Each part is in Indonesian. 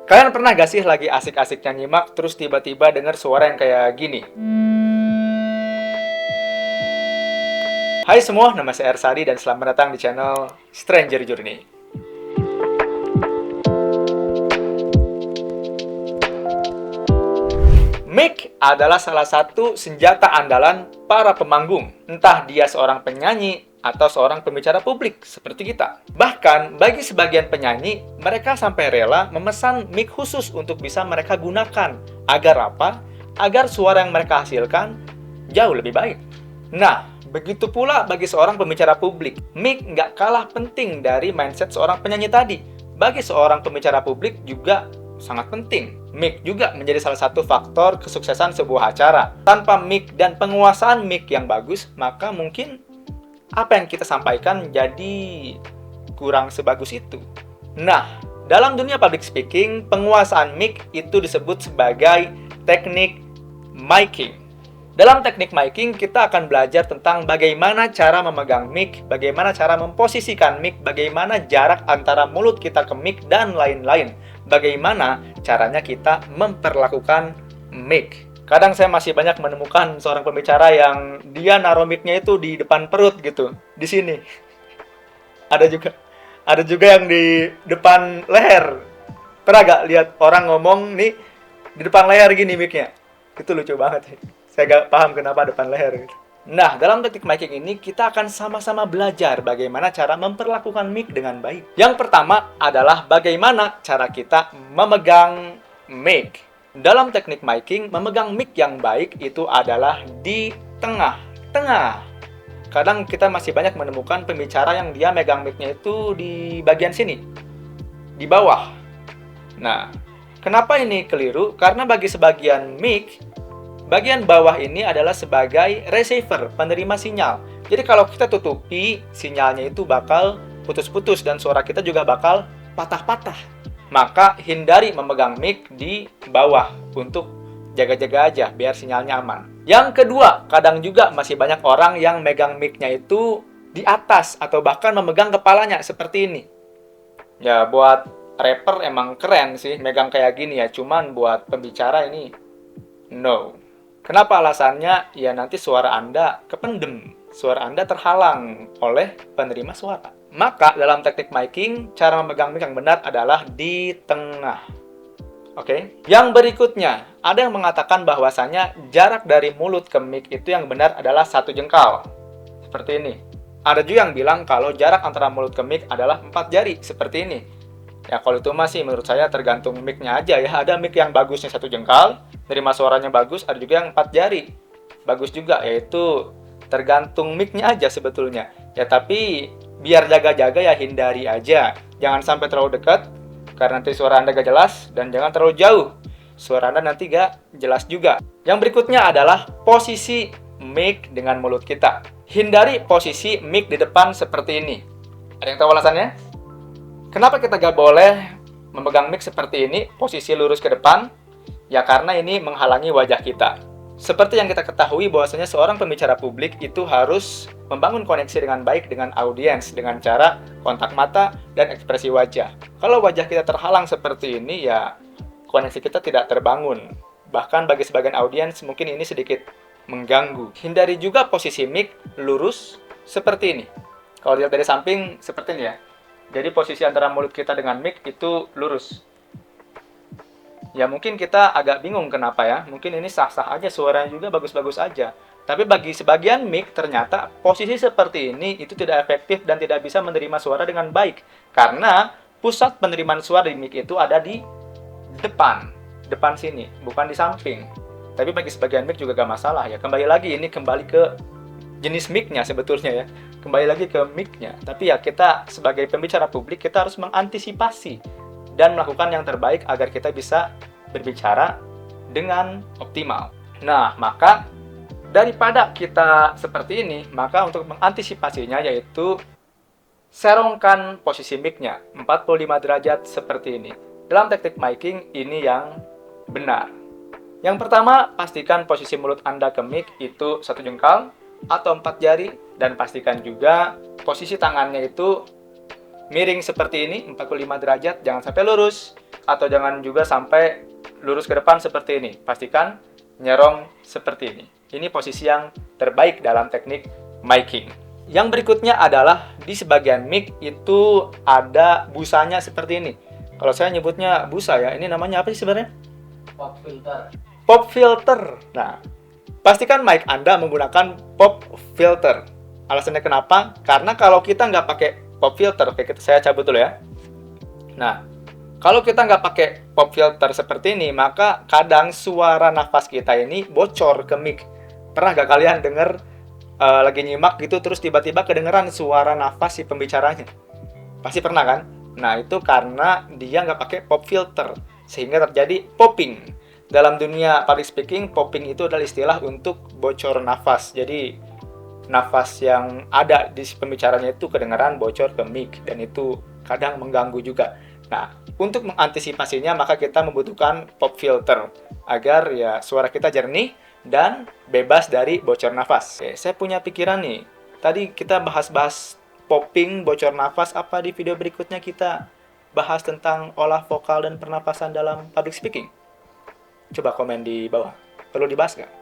Kalian pernah gak sih lagi asik-asiknya nyimak, terus tiba-tiba dengar suara yang kayak gini? Hai semua, nama saya Ersadi dan selamat datang di channel Stranger Journey. Mic adalah salah satu senjata andalan para pemanggung, entah dia seorang penyanyi atau seorang pembicara publik seperti kita. Bahkan bagi sebagian penyanyi, mereka sampai rela memesan mic khusus untuk bisa mereka gunakan. Agar apa? Agar suara yang mereka hasilkan jauh lebih baik. Nah, begitu pula bagi seorang pembicara publik, mic nggak kalah penting dari mindset seorang penyanyi tadi. Bagi seorang pembicara publik juga sangat penting. Mic juga menjadi salah satu faktor kesuksesan sebuah acara. Tanpa mic dan penguasaan mic yang bagus, maka mungkin apa yang kita sampaikan jadi kurang sebagus itu. Nah, dalam dunia public speaking, penguasaan mic itu disebut sebagai teknik miking. Dalam teknik miking, kita akan belajar tentang bagaimana cara memegang mic, bagaimana cara memposisikan mic, bagaimana jarak antara mulut kita ke mic, dan lain-lain. Bagaimana caranya kita memperlakukan mic. Kadang saya masih banyak menemukan seorang pembicara yang dia naruh mic-nya itu di depan perut gitu, di sini. Ada juga yang di depan leher. Pernah gak lihat orang ngomong nih di depan leher gini mic-nya? Itu lucu banget. Saya gak paham kenapa depan leher. Nah, dalam teknik miking ini kita akan sama-sama belajar bagaimana cara memperlakukan mic dengan baik. Yang pertama adalah bagaimana cara kita memegang mic. Dalam teknik miking, memegang mic yang baik itu adalah di tengah-tengah. Kadang kita masih banyak menemukan pembicara yang dia megang mic-nya itu di bagian sini, di bawah. Nah, kenapa ini keliru? Karena bagi sebagian mic, bagian bawah ini adalah sebagai receiver, penerima sinyal. Jadi kalau kita tutupi, sinyalnya itu bakal putus-putus dan suara kita juga bakal patah-patah. Maka hindari memegang mic di bawah untuk jaga-jaga aja biar sinyalnya aman. Yang kedua, kadang juga masih banyak orang yang megang mic-nya itu di atas atau bahkan memegang kepalanya seperti ini. Ya buat rapper emang keren sih megang kayak gini ya, cuman buat pembicara ini no. Kenapa alasannya? Ya nanti suara Anda kependem, suara Anda terhalang oleh penerima suara. Maka dalam teknik miking, cara memegang mic yang benar adalah di tengah. Oke? Yang berikutnya, ada yang mengatakan bahwasanya jarak dari mulut ke mic itu yang benar adalah 1 jengkal. Seperti ini. Ada juga yang bilang kalau jarak antara mulut ke mic adalah 4 jari, seperti ini. Ya kalau itu masih menurut saya tergantung mic-nya aja ya. Ada mic yang bagusnya 1 jengkal, nerima suaranya bagus, ada juga yang 4 jari. Bagus juga, yaitu tergantung mic-nya aja sebetulnya. Ya tapi biar jaga-jaga ya hindari aja. Jangan sampai terlalu dekat, karena nanti suara Anda gak jelas, dan jangan terlalu jauh. Suara Anda nanti gak jelas juga. Yang berikutnya adalah posisi mic dengan mulut kita. Hindari posisi mic di depan seperti ini. Ada yang tahu alasannya? Kenapa kita gak boleh memegang mic seperti ini, posisi lurus ke depan? Ya karena ini menghalangi wajah kita. Seperti yang kita ketahui bahwasanya seorang pembicara publik itu harus membangun koneksi dengan baik dengan audiens dengan cara kontak mata dan ekspresi wajah. Kalau wajah kita terhalang seperti ini ya koneksi kita tidak terbangun. Bahkan bagi sebagian audiens mungkin ini sedikit mengganggu. Hindari juga posisi mic lurus seperti ini. Kalau lihat dari samping seperti ini ya. Jadi posisi antara mulut kita dengan mic itu lurus. Ya mungkin kita agak bingung kenapa ya. Mungkin ini sah-sah aja, suaranya juga bagus-bagus aja. Tapi bagi sebagian mic ternyata posisi seperti ini itu tidak efektif dan tidak bisa menerima suara dengan baik. Karena pusat penerimaan suara di mic itu ada di depan sini, bukan di samping. Tapi bagi sebagian mic juga gak masalah ya. Kembali lagi ini kembali ke jenis mic-nya sebetulnya ya. Kembali lagi ke mic-nya. Tapi ya kita sebagai pembicara publik kita harus mengantisipasi dan melakukan yang terbaik agar kita bisa berbicara dengan optimal. Nah, maka daripada kita seperti ini, maka untuk mengantisipasinya yaitu serongkan posisi mic-nya 45 derajat seperti ini. Dalam teknik miking ini yang benar. Yang pertama, pastikan posisi mulut Anda ke mic itu 1 jengkal atau 4 jari, dan pastikan juga posisi tangannya itu miring seperti ini, 45 derajat, jangan sampai lurus. atau jangan juga sampai lurus ke depan seperti ini. Pastikan nyerong seperti ini. Ini posisi yang terbaik dalam teknik miking. Yang berikutnya adalah di sebagian mic itu ada busanya seperti ini. Kalau saya nyebutnya busa ya, ini namanya apa sih sebenarnya? Pop filter. Pop filter. Nah, pastikan mic Anda menggunakan pop filter. Alasannya kenapa? Karena kalau kita nggak pakai pop filter, oke, saya cabut dulu ya. Nah, kalau kita nggak pakai pop filter seperti ini, maka kadang suara nafas kita ini bocor ke mic. Pernah nggak kalian dengar lagi nyimak gitu, terus tiba-tiba kedengeran suara nafas si pembicaranya? Pasti pernah kan? Nah, itu karena dia nggak pakai pop filter, sehingga terjadi popping. Dalam dunia public speaking, popping itu adalah istilah untuk bocor nafas. Jadi, nafas yang ada di pembicaranya itu kedengaran bocor ke mic, dan itu kadang mengganggu juga. Nah, untuk mengantisipasinya, maka kita membutuhkan pop filter, agar ya suara kita jernih dan bebas dari bocor nafas. Oke, saya punya pikiran nih. Tadi kita bahas-bahas popping, bocor nafas, apa di video berikutnya kita bahas tentang olah vokal dan pernapasan dalam public speaking? Coba komen di bawah. Perlu dibahas nggak?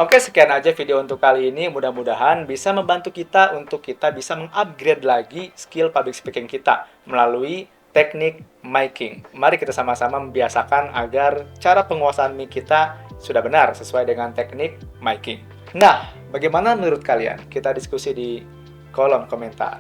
Oke, sekian aja video untuk kali ini. Mudah-mudahan bisa membantu kita untuk kita bisa mengupgrade lagi skill public speaking kita melalui teknik miking. Mari kita sama-sama membiasakan agar cara penguasaan mic kita sudah benar sesuai dengan teknik miking. Nah, bagaimana menurut kalian? Kita diskusi di kolom komentar.